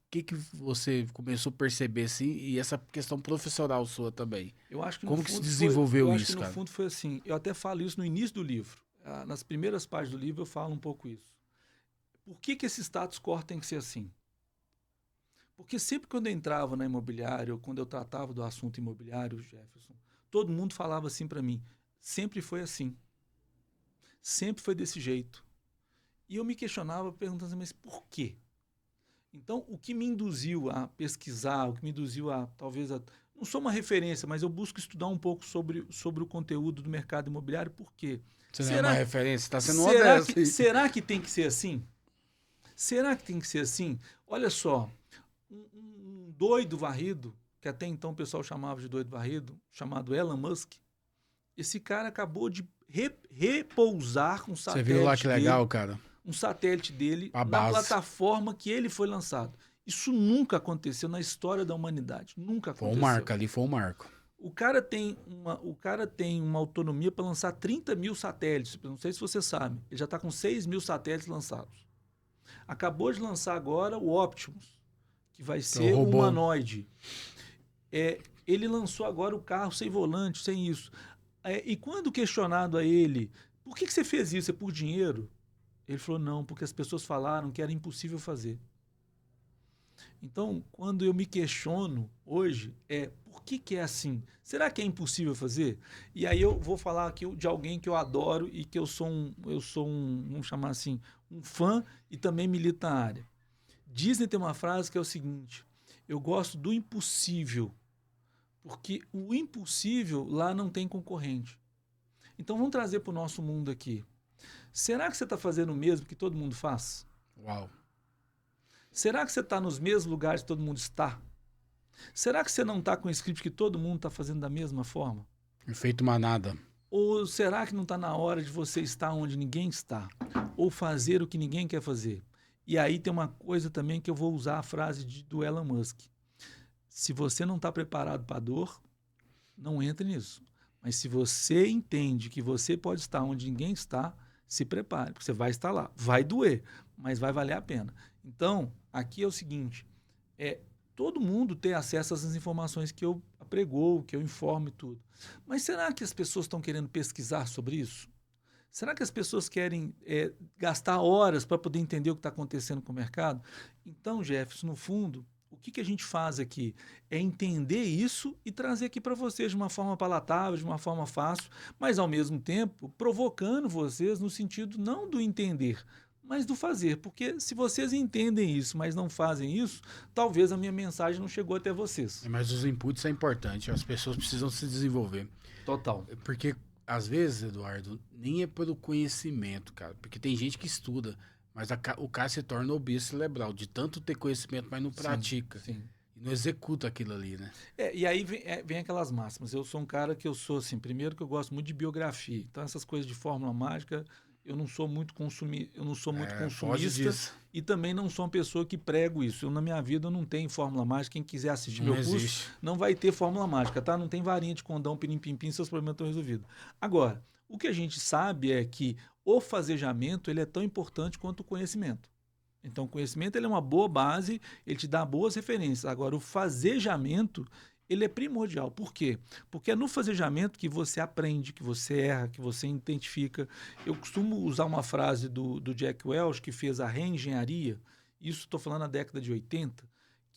você começou a perceber assim, e essa questão profissional sua também? Eu acho que Como que se desenvolveu isso, cara? No fundo foi assim. Eu até falo isso no início do livro. Nas primeiras páginas do livro eu falo um pouco isso. Por que esse status quo tem que ser assim? Porque sempre quando eu entrava na imobiliária, ou quando eu tratava do assunto imobiliário, Jefferson, todo mundo falava assim para mim, sempre foi assim. Sempre foi desse jeito. E eu me questionava perguntando assim, mas por quê? Então, o que me induziu a pesquisar, o que me induziu a, talvez, não sou uma referência, mas eu busco estudar um pouco sobre o conteúdo do mercado imobiliário, por quê? Você não é uma referência, está sendo honesto. Será que tem que ser assim? Será que tem que ser assim? Olha só, um doido varrido, que até então o pessoal chamava de doido varrido, chamado Elon Musk, esse cara acabou de repousar com um satélite. Você viu lá que legal, cara? Um satélite dele na plataforma que ele foi lançado. Isso nunca aconteceu na história da humanidade. Nunca aconteceu. Foi um marco ali, foi um marco. O cara tem uma autonomia para lançar 30 mil satélites. Não sei se você sabe. Ele já está com 6 mil satélites lançados. Acabou de lançar agora o Optimus, que vai ser um humanoide. Ele lançou agora o carro sem volante, sem isso. E quando questionado a ele, por que você fez isso? É por dinheiro? Ele falou, não, porque as pessoas falaram que era impossível fazer. Então, quando eu me questiono hoje, por que é assim? Será que é impossível fazer? E aí eu vou falar aqui de alguém que eu adoro e que eu sou vamos chamar assim, um fã e também milito na área. Disney tem uma frase que é o seguinte, eu gosto do impossível, porque o impossível lá não tem concorrente. Então vamos trazer para o nosso mundo aqui. Será que você está fazendo o mesmo que todo mundo faz? Uau. Será que você está nos mesmos lugares que todo mundo está? Será que você não está com o script que todo mundo está fazendo da mesma forma? Efeito manada. Ou será que não está na hora de você estar onde ninguém está? Ou fazer o que ninguém quer fazer? E aí tem uma coisa também que eu vou usar a frase do Elon Musk. Se você não está preparado para a dor, não entre nisso. Mas se você entende que você pode estar onde ninguém está, se prepare, porque você vai estar lá. Vai doer, mas vai valer a pena. Então, aqui é o seguinte, todo mundo tem acesso às informações que eu apregoo, que eu informo e tudo. Mas será que as pessoas estão querendo pesquisar sobre isso? Será que as pessoas querem gastar horas para poder entender o que está acontecendo com o mercado? Então, Jefferson, no fundo, o que a gente faz aqui é entender isso e trazer aqui para vocês de uma forma palatável, de uma forma fácil, mas ao mesmo tempo provocando vocês no sentido não do entender, mas do fazer. Porque se vocês entendem isso, mas não fazem isso, talvez a minha mensagem não chegou até vocês. Mas os inputs é importante, as pessoas precisam se desenvolver. Total. Porque às vezes, Eduardo, nem é pelo conhecimento, cara, porque tem gente que estuda, mas o cara se torna obeso cerebral, de tanto ter conhecimento, mas não pratica. Sim. E não executa aquilo ali, né? E aí vem aquelas máximas. Eu sou um cara que eu sou assim, primeiro que eu gosto muito de biografia. Então essas coisas de fórmula mágica, eu não sou muito consumista e também não sou uma pessoa que prego isso. Na minha vida eu não tenho fórmula mágica. Quem quiser assistir meu curso, não vai ter fórmula mágica, tá? Não tem varinha de condão, pirim-pim-pim, seus problemas estão resolvidos. Agora, o que a gente sabe é que o fazejamento ele é tão importante quanto o conhecimento. Então, o conhecimento ele é uma boa base, ele te dá boas referências. Agora, o fazejamento ele é primordial. Por quê? Porque é no fazejamento que você aprende, que você erra, que você identifica. Eu costumo usar uma frase do Jack Welch, que fez a reengenharia, isso estou falando na década de 80,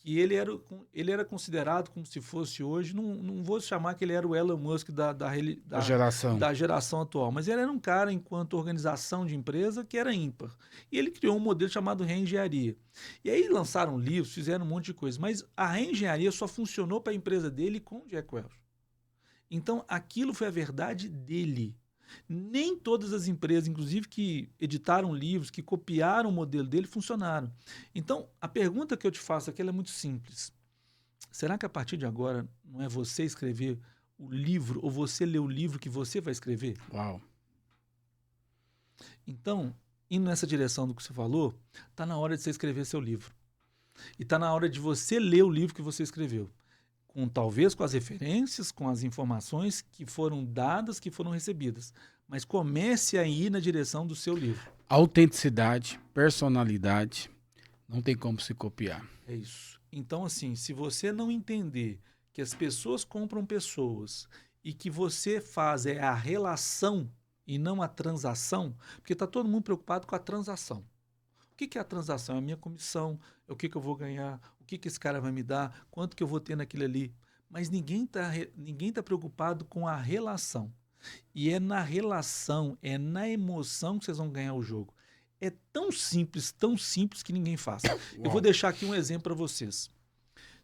que ele era considerado como se fosse hoje, não vou chamar que ele era o Elon Musk Da geração. da geração atual, mas ele era um cara, enquanto organização de empresa, que era ímpar. E ele criou um modelo chamado reengenharia. E aí lançaram livros, fizeram um monte de coisa, mas a reengenharia só funcionou para a empresa dele com o Jack Welch. Então, aquilo foi a verdade dele. Nem todas as empresas, inclusive que editaram livros, que copiaram o modelo dele, funcionaram. Então, a pergunta que eu te faço aqui ela é muito simples. Será que a partir de agora não é você escrever o livro ou você ler o livro que você vai escrever? Uau. Então, indo nessa direção do que você falou, está na hora de você escrever seu livro. E está na hora de você ler o livro que você escreveu. Talvez com as referências, com as informações que foram dadas, que foram recebidas. Mas comece a ir na direção do seu livro. Autenticidade, personalidade, não tem como se copiar. É isso. Então, assim, se você não entender que as pessoas compram pessoas e que você faz a relação e não a transação, porque está todo mundo preocupado com a transação. O que é a transação? É a minha comissão, é o que eu vou ganhar, o que esse cara vai me dar, quanto que eu vou ter naquilo ali. Mas ninguém tá preocupado com a relação. E é na relação, é na emoção que vocês vão ganhar o jogo. É tão simples que ninguém faz. Eu vou deixar aqui um exemplo para vocês.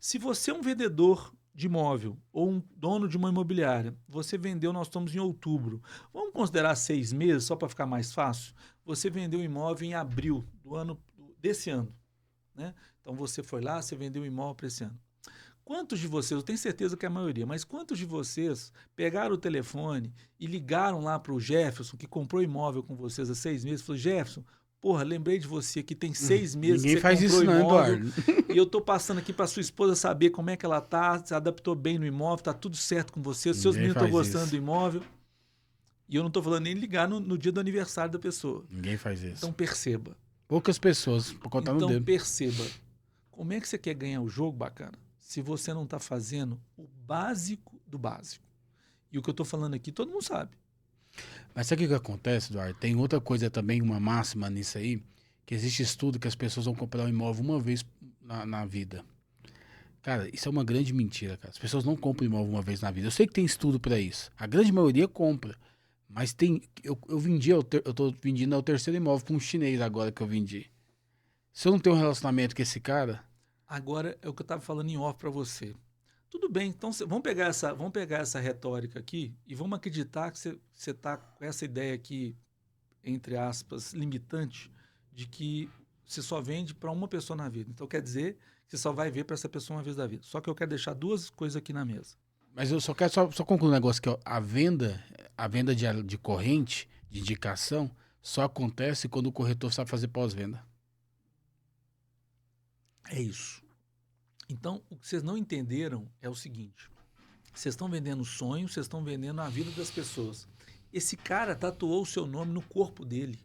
Se você é um vendedor de imóvel ou um dono de uma imobiliária, você vendeu, nós estamos em outubro. Vamos considerar 6 meses, só para ficar mais fácil? Você vendeu o imóvel em abril desse ano. Né? Então você foi lá, você vendeu o imóvel para esse ano. Quantos de vocês, eu tenho certeza que é a maioria, mas quantos de vocês pegaram o telefone e ligaram lá para o Jefferson, que comprou imóvel com vocês há 6 meses, e falou, Jefferson, porra, lembrei de você que tem 6 meses Ninguém que você faz comprou isso, imóvel, não, Eduardo. e eu tô passando aqui para sua esposa saber como é que ela tá, se adaptou bem no imóvel, tá tudo certo com você, seus Ninguém meninos estão faz gostando isso. do imóvel. E eu não tô falando nem ligar no dia do aniversário da pessoa. Ninguém faz isso. Então perceba. Poucas pessoas, por contar no Então dedo. perceba. Como é que você quer ganhar o jogo, bacana, se você não está fazendo o básico do básico? E o que eu estou falando aqui, todo mundo sabe. Mas sabe o que acontece, Eduardo? Tem outra coisa também, uma máxima nisso aí, que existe estudo que as pessoas vão comprar um imóvel uma vez na vida. Cara, isso é uma grande mentira, cara. As pessoas não compram imóvel uma vez na vida. Eu sei que tem estudo para isso. A grande maioria compra. Mas tem. Eu tô vendendo ao terceiro imóvel para um chinês agora que eu vendi. Se eu não tenho um relacionamento com esse cara. Agora é o que eu estava falando em off para você. Tudo bem, então vamos pegar essa retórica aqui e vamos acreditar que você está com essa ideia aqui, entre aspas, limitante, de que você só vende para uma pessoa na vida. Então quer dizer que você só vai ver para essa pessoa uma vez da vida. Só que eu quero deixar 2 coisas aqui na mesa. Mas eu só quero só concluir um negócio que a venda de corrente, de indicação, só acontece quando o corretor sabe fazer pós-venda. É isso. Então, o que vocês não entenderam é o seguinte. Vocês estão vendendo sonhos, vocês estão vendendo a vida das pessoas. Esse cara tatuou o seu nome no corpo dele.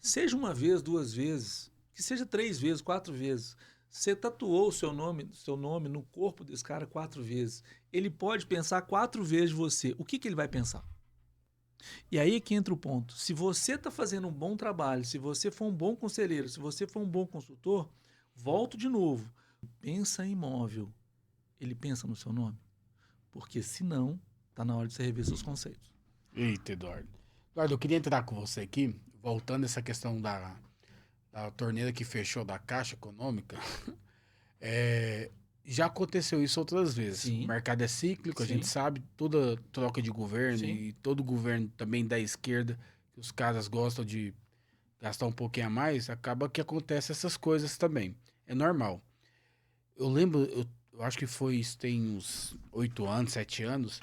Seja uma vez, 2 vezes, que seja 3 vezes, 4 vezes. Você tatuou o seu nome no corpo desse cara 4 vezes. Ele pode pensar 4 vezes de você. O que ele vai pensar? E aí é que entra o ponto. Se você está fazendo um bom trabalho, se você for um bom conselheiro, se você for um bom consultor, volto de novo. Pensa em imóvel. Ele pensa no seu nome? Porque senão, está na hora de você rever seus conceitos. Eita, Eduardo. Eduardo, eu queria entrar com você aqui, voltando essa questão da torneira que fechou da Caixa Econômica. Já aconteceu isso outras vezes. Sim. O mercado é cíclico, a Sim. gente sabe, toda troca de governo Sim. e todo governo também da esquerda, que os caras gostam de gastar um pouquinho a mais, acaba que acontece essas coisas também. É normal. Eu lembro, eu acho que foi isso tem uns 8 anos, 7 anos,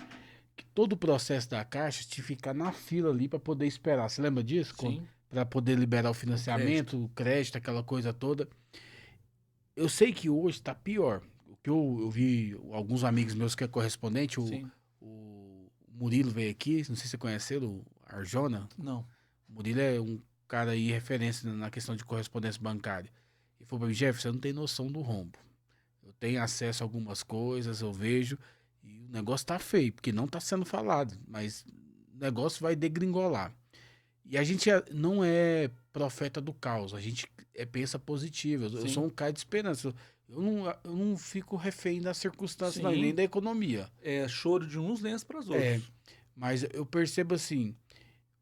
que todo o processo da Caixa tinha que ficar na fila ali para poder esperar. Você lembra disso? Sim. Para poder liberar o financiamento, o crédito, aquela coisa toda. Eu sei que hoje está pior. O que eu vi alguns amigos meus que é correspondente, o Murilo veio aqui, não sei se você conheceram, o Arjona. Não. O Murilo é um cara aí referência na questão de correspondência bancária. E falou para mim, Jeff, você não tem noção do rombo. Eu tenho acesso a algumas coisas, eu vejo, e o negócio tá feio, porque não tá sendo falado, mas o negócio vai degringolar. E a gente não é profeta do caos, a gente pensa positivo. Eu sou um cara de esperança. eu não fico refém das circunstâncias, não, e Sim. nem da economia. É choro de uns, lenço para os outros. É, mas eu percebo assim,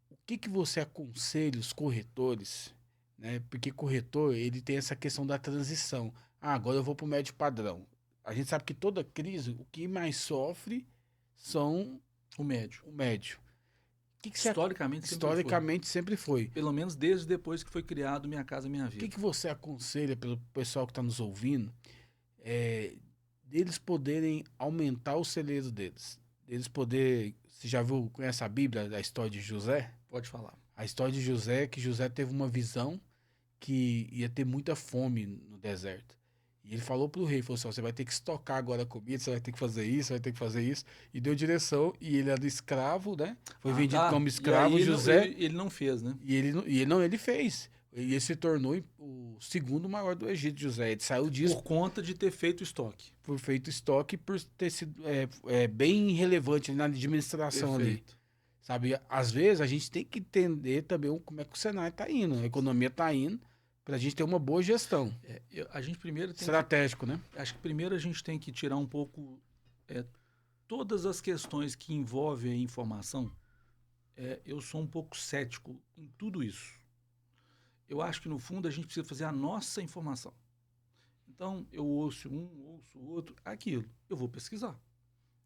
o que você aconselha os corretores, né? Porque corretor, ele tem essa questão da transição. Ah, agora eu vou para o médio padrão. A gente sabe que toda crise, o que mais sofre são O médio. o médio. O que você Historicamente sempre foi. sempre foi. Pelo menos desde depois que foi criado Minha Casa Minha O Vida. que você aconselha pelo pessoal que está nos ouvindo, deles poderem aumentar o celeiro deles? Deles poder. Você já viu, conhece a Bíblia, da história de José? Pode falar. A história de José, que José teve uma visão que ia ter muita fome no deserto. E ele falou pro rei, falou assim, ó, você vai ter que estocar agora a comida, você vai ter que fazer isso, você vai ter que fazer isso. E deu direção, e ele era escravo, né? Foi vendido como escravo, E aí José. Ele não fez, né? E ele fez. E ele se tornou o segundo maior do Egito, José. Ele saiu disso Por conta de ter feito estoque. por feito estoque, por ter sido bem relevante na administração ali. Perfeito. Sabe, às vezes a gente tem que entender também como é que o cenário está indo, a economia está indo, para a gente ter uma boa gestão. A gente primeiro tem Estratégico, né? acho que primeiro a gente tem que tirar um pouco todas as questões que envolvem a informação. Eu sou um pouco cético em tudo isso. Eu acho que no fundo a gente precisa fazer a nossa informação. Então eu ouço um, ouço outro, aquilo. Eu vou pesquisar,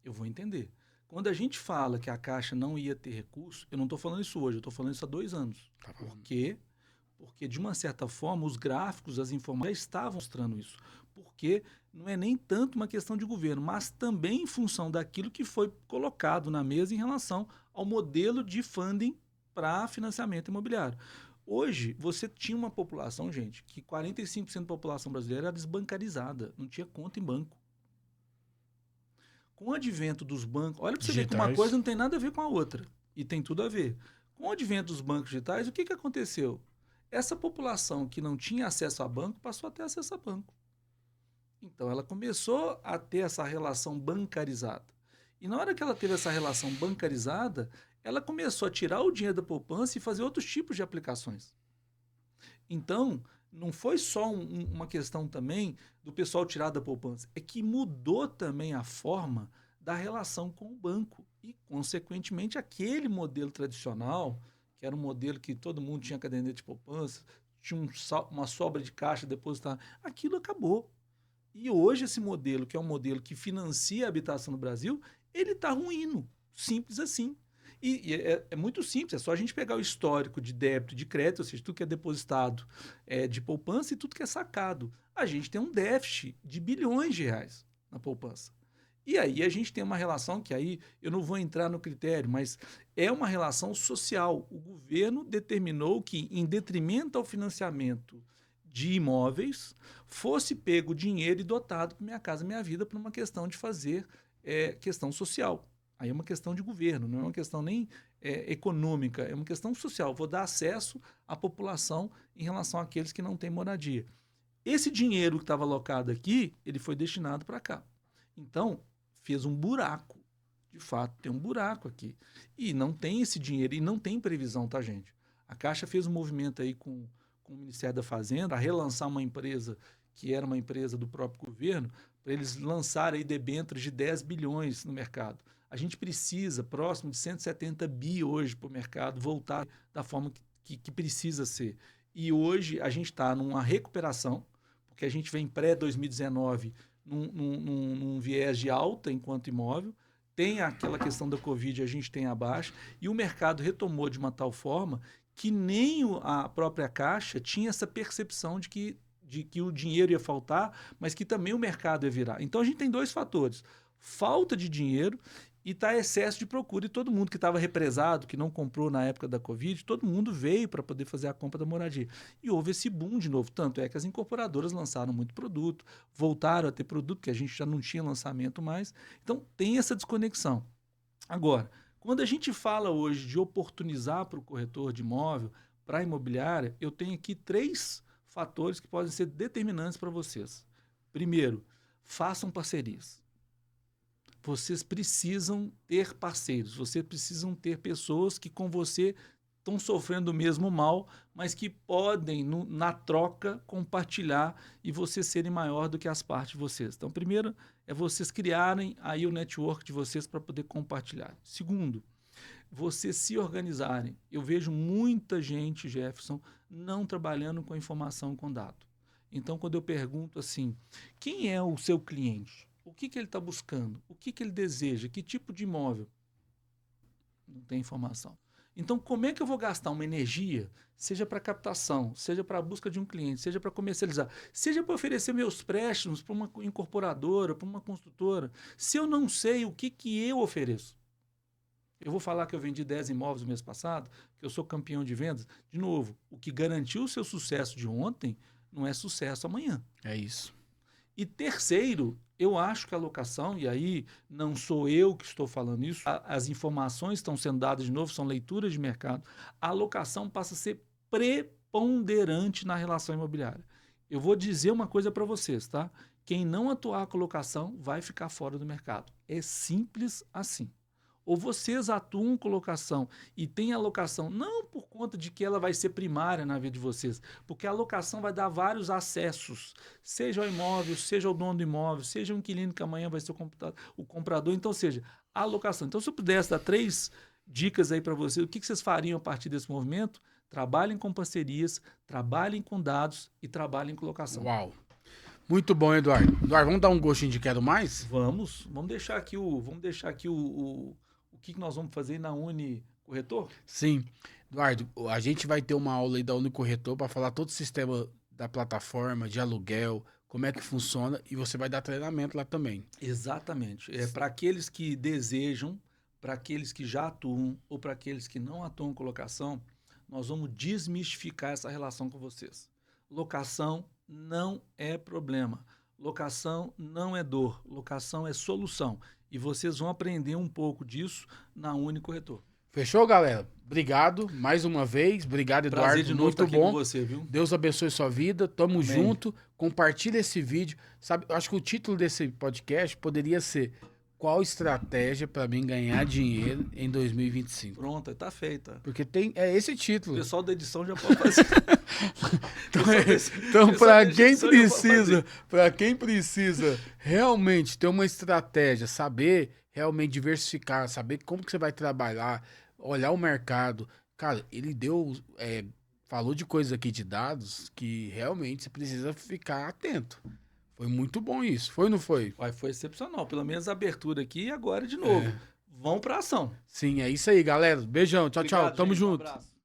eu vou entender. Quando a gente fala que a Caixa não ia ter recurso, eu não estou falando isso hoje, eu estou falando isso há 2 anos. Tá bom. Por quê? Porque, de uma certa forma, os gráficos, as informações já estavam mostrando isso. Porque não é nem tanto uma questão de governo, mas também em função daquilo que foi colocado na mesa em relação ao modelo de funding para financiamento imobiliário. Hoje, você tinha uma população, gente, que 45% da população brasileira era desbancarizada, não tinha conta em banco. Com o advento dos bancos, olha para você ver que uma Digitais. coisa não tem nada a ver com a outra, e tem tudo a ver. Com o advento dos bancos digitais, o que aconteceu? Essa população que não tinha acesso a banco passou a ter acesso a banco. Então, ela começou a ter essa relação bancarizada. E na hora que ela teve essa relação bancarizada, ela começou a tirar o dinheiro da poupança e fazer outros tipos de aplicações. Então, não foi só uma questão também do pessoal tirar da poupança, é que mudou também a forma da relação com o banco. E, consequentemente, aquele modelo tradicional, que era um modelo que todo mundo tinha caderneta de poupança, tinha uma sobra de caixa depositada, aquilo acabou. E hoje esse modelo, que é um modelo que financia a habitação no Brasil, ele está ruindo. Simples assim. E é muito simples, é só a gente pegar o histórico de débito e de crédito, ou seja, tudo que é depositado de poupança e tudo que é sacado. A gente tem um déficit de bilhões de reais na poupança. E aí a gente tem uma relação que aí eu não vou entrar no critério, mas é uma relação social. O governo determinou que, em detrimento ao financiamento de imóveis, fosse pego dinheiro e dotado para Minha Casa Minha Vida por uma questão de fazer questão social. Aí é uma questão de governo, não é uma questão nem econômica, é uma questão social. Vou dar acesso à população em relação àqueles que não têm moradia. Esse dinheiro que estava alocado aqui, ele foi destinado para cá. Então, fez um buraco. De fato, tem um buraco aqui. E não tem esse dinheiro, e não tem previsão, tá, gente? A Caixa fez um movimento aí com o Ministério da Fazenda a relançar uma empresa que era uma empresa do próprio governo, para eles lançarem aí debêntures de 10 bilhões no mercado. A gente precisa, próximo de 170 bi hoje para o mercado, voltar da forma que precisa ser. E hoje a gente está numa recuperação, porque a gente vem pré-2019 num viés de alta enquanto imóvel, tem aquela questão da Covid, a gente tem abaixo, e o mercado retomou de uma tal forma que nem a própria Caixa tinha essa percepção de que o dinheiro ia faltar, mas que também o mercado ia virar. Então a gente tem 2 fatores: falta de dinheiro e excesso de procura. E todo mundo que estava represado, que não comprou na época da Covid, todo mundo veio para poder fazer a compra da moradia. E houve esse boom de novo. Tanto é que as incorporadoras lançaram muito produto, voltaram a ter produto, que a gente já não tinha lançamento mais. Então tem essa desconexão. Agora, quando a gente fala hoje de oportunizar para o corretor de imóvel, para a imobiliária, eu tenho aqui 3 fatores que podem ser determinantes para vocês. Primeiro, façam parcerias. Vocês precisam ter parceiros, vocês precisam ter pessoas que com você estão sofrendo o mesmo mal, mas que podem, na troca, compartilhar e vocês serem maior do que as partes de vocês. Então, primeiro, é vocês criarem aí o network de vocês para poder compartilhar. Segundo, vocês se organizarem. Eu vejo muita gente, Jefferson, não trabalhando com informação, com dado. Então, quando eu pergunto assim, quem é o seu cliente? O que ele está buscando? O que ele deseja? Que tipo de imóvel? Não tem informação. Então, como é que eu vou gastar uma energia, seja para captação, seja para a busca de um cliente, seja para comercializar, seja para oferecer meus préstimos para uma incorporadora, para uma construtora, se eu não sei o que eu ofereço? Eu vou falar que eu vendi 10 imóveis no mês passado, que eu sou campeão de vendas. De novo, o que garantiu o seu sucesso de ontem não é sucesso amanhã. É isso. E terceiro, eu acho que a locação, e aí não sou eu que estou falando isso, as informações estão sendo dadas de novo, são leituras de mercado, a locação passa a ser preponderante na relação imobiliária. Eu vou dizer uma coisa para vocês, tá? Quem não atuar com locação vai ficar fora do mercado. É simples assim. Ou vocês atuam com locação e têm a locação, não por conta de que ela vai ser primária na vida de vocês, porque a locação vai dar vários acessos, seja o imóvel, seja o dono do imóvel, seja o inquilino que amanhã vai ser o comprador, então, seja, a locação. Então, se eu pudesse dar 3 dicas aí para vocês, o que vocês fariam a partir desse movimento? Trabalhem com parcerias, trabalhem com dados e trabalhem com locação. Uau! Muito bom, Eduardo. Eduardo, vamos dar um gostinho de quero mais? Vamos deixar aqui o que nós vamos fazer na Uni Corretor? Sim. Eduardo, a gente vai ter uma aula aí da Uni Corretor para falar todo o sistema da plataforma, de aluguel, como é que funciona, e você vai dar treinamento lá também. Exatamente. É para aqueles que desejam, para aqueles que já atuam ou para aqueles que não atuam com locação, nós vamos desmistificar essa relação com vocês. Locação não é problema. Locação não é dor. Locação é solução. E vocês vão aprender um pouco disso na Uni Corretor. Fechou, galera? Obrigado mais uma vez. Obrigado, Eduardo. Prazer de novo muito estar aqui bom com você, viu? Deus abençoe sua vida. Tamo Amém. junto. Compartilha esse vídeo. Sabe, eu acho que o título desse podcast poderia ser Qual estratégia para mim ganhar dinheiro em 2025? Pronto, tá feita. Porque é esse O título. pessoal da edição já pode fazer. Então, para quem precisa realmente ter uma estratégia, saber realmente diversificar, saber como que você vai trabalhar, olhar o mercado. Cara, ele falou de coisas aqui de dados que realmente você precisa ficar atento. Foi muito bom isso. Foi ou não foi? Foi excepcional. Pelo menos a abertura aqui e agora de novo. Vão pra ação. Sim, é isso aí, galera. Beijão. Tchau, Obrigado, tchau. Tamo gente. Um junto. abraço.